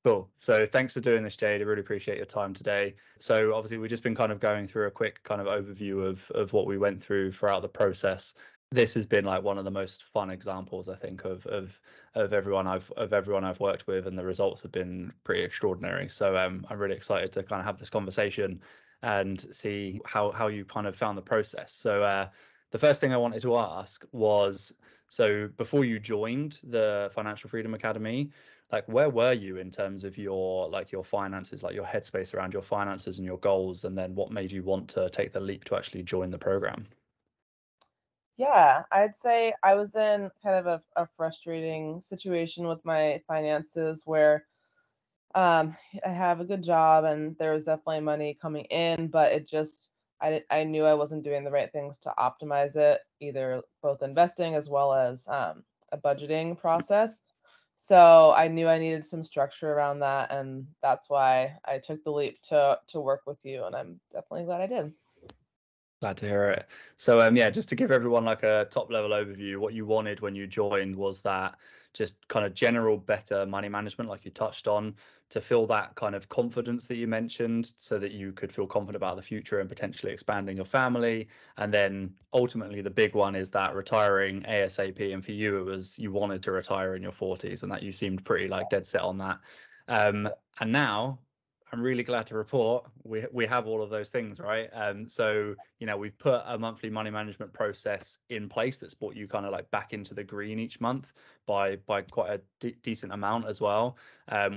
Cool. So thanks for doing this, Jade. I really appreciate your time today. So obviously we've just been kind of going through a quick kind of overview of what we went through throughout the process. This has been like one of the most fun examples, I think, of everyone I've worked with, and the results have been pretty extraordinary. So I'm really excited to kind of have this conversation and see how you kind of found the process. So the first thing I wanted to ask was, so before you joined the Financial Freedom Academy, like where were you in terms of your finances, like your headspace around your finances and your goals, and then what made you want to take the leap to actually join the program? Yeah, I'd say I was in kind of a frustrating situation with my finances where I have a good job and there was definitely money coming in, but I knew I wasn't doing the right things to optimize it, either both investing as well as a budgeting process. So I knew I needed some structure around that, and that's why I took the leap to work with you, and I'm definitely glad I did. Glad to hear it. So yeah, just to give everyone like a top level overview, what you wanted when you joined was that just kind of general better money management, like you touched on, to feel that kind of confidence that you mentioned, so that you could feel confident about the future and potentially expanding your family. And then ultimately the big one is that retiring ASAP. And for you, it was you wanted to retire in your 40s, and that you seemed pretty like dead set on that. And now I'm really glad to report we have all of those things, right? So we've put a monthly money management process in place that's brought you kind of like back into the green each month by quite a decent amount as well.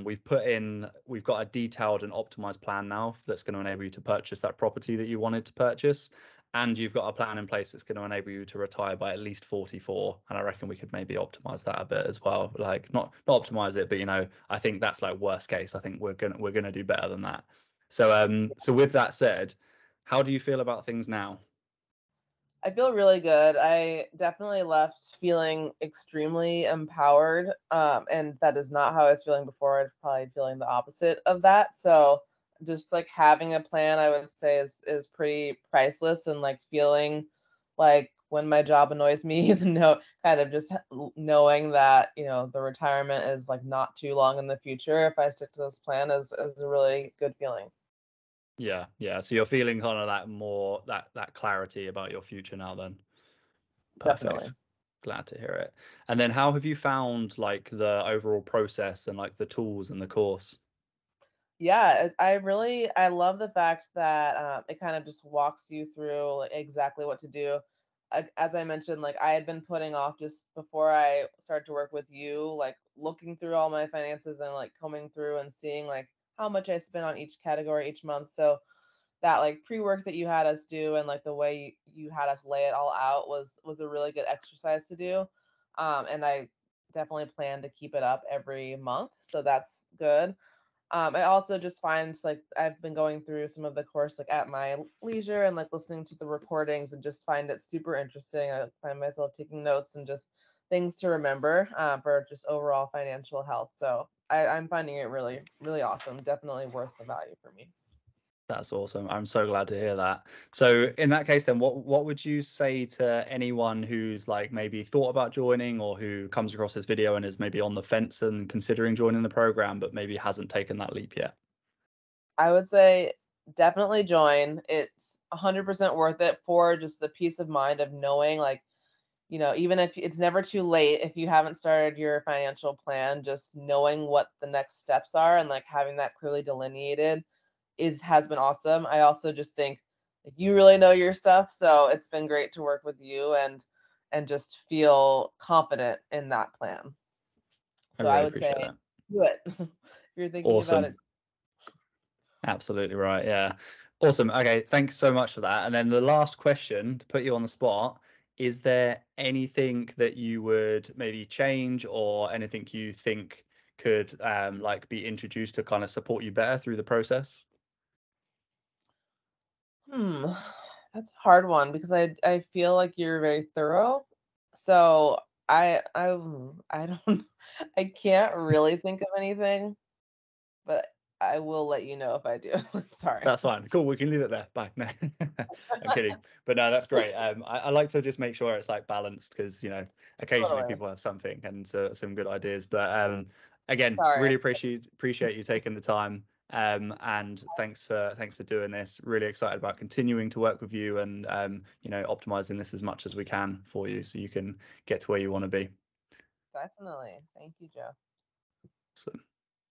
We've got a detailed and optimized plan now that's going to enable you to purchase that property that you wanted to purchase, and you've got a plan in place that's going to enable you to retire by at least 44. And I reckon we could maybe optimize that a bit as well. Like not optimize it, but I think that's like worst case. I think we're gonna do better than that. So with that said, how do you feel about things now? I feel really good. I definitely left feeling extremely empowered, and that is not how I was feeling before. I was probably feeling the opposite of that. So just like having a plan, I would say is pretty priceless, and like feeling like when my job annoys me, kind of just knowing that the retirement is like not too long in the future if I stick to this plan is a really good feeling. Yeah. So you're feeling kind of that more that clarity about your future now then. Perfect. Definitely. Glad to hear it. And then how have you found like the overall process and like the tools and the course? Yeah, I love the fact that it kind of just walks you through like, exactly what to do. As I mentioned, like I had been putting off just before I started to work with you, like looking through all my finances and like combing through and seeing like how much I spent on each category each month. So that like pre-work that you had us do and like the way you had us lay it all out was a really good exercise to do. And I definitely plan to keep it up every month, so that's good. I also just find like I've been going through some of the course like at my leisure and like listening to the recordings and just find it super interesting. I find myself taking notes and just things to remember for just overall financial health. So I'm finding it really, really awesome. Definitely worth the value for me. That's awesome. I'm so glad to hear that. So in that case, then what would you say to anyone who's like maybe thought about joining, or who comes across this video and is maybe on the fence and considering joining the program, but maybe hasn't taken that leap yet? I would say definitely join. It's 100% worth it for just the peace of mind of knowing like even if it's never too late, if you haven't started your financial plan, just knowing what the next steps are and like having that clearly delineated has been awesome. I also just think like, you really know your stuff, so it's been great to work with you and just feel confident in that plan. I So I really would say appreciate that. do it. If you're thinking about it. Awesome. Absolutely right. Yeah. Awesome. Okay. Thanks so much for that. And then the last question to put you on the spot, is there anything that you would maybe change, or anything you think could like be introduced to kind of support you better through the process? Hmm, that's a hard one because I feel like you're very thorough. So I don't I can't really think of anything, but I will let you know if I do. I'm sorry. That's fine. Cool. We can leave it there. Bye. No, I'm kidding. But no, that's great. I like to just make sure it's like balanced, because occasionally Totally. people have something and some good ideas. But again, Sorry. really appreciate you taking the time. And thanks for doing this. Really excited about continuing to work with you and optimizing this as much as we can for you so you can get to where you want to be. Definitely. Thank you, Joe. So